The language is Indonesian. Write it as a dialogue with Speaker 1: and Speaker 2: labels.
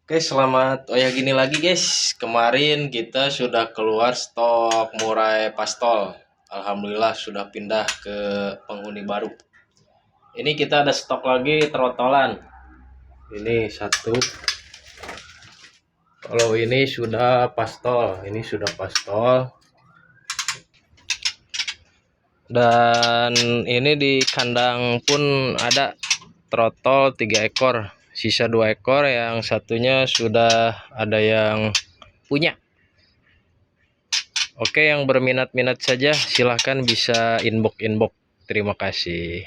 Speaker 1: Oke, selamat gini lagi guys. Kemarin kita sudah keluar stok murai pastol. Alhamdulillah sudah pindah ke penghuni baru. Ini kita ada stok lagi trotolan. Ini satu. Kalau ini sudah pastol, Dan ini di kandang pun ada trotol 3 ekor. Sisa 2 ekor, yang satunya sudah ada yang punya. Oke, yang berminat-minat saja silahkan bisa inbox. Terima kasih.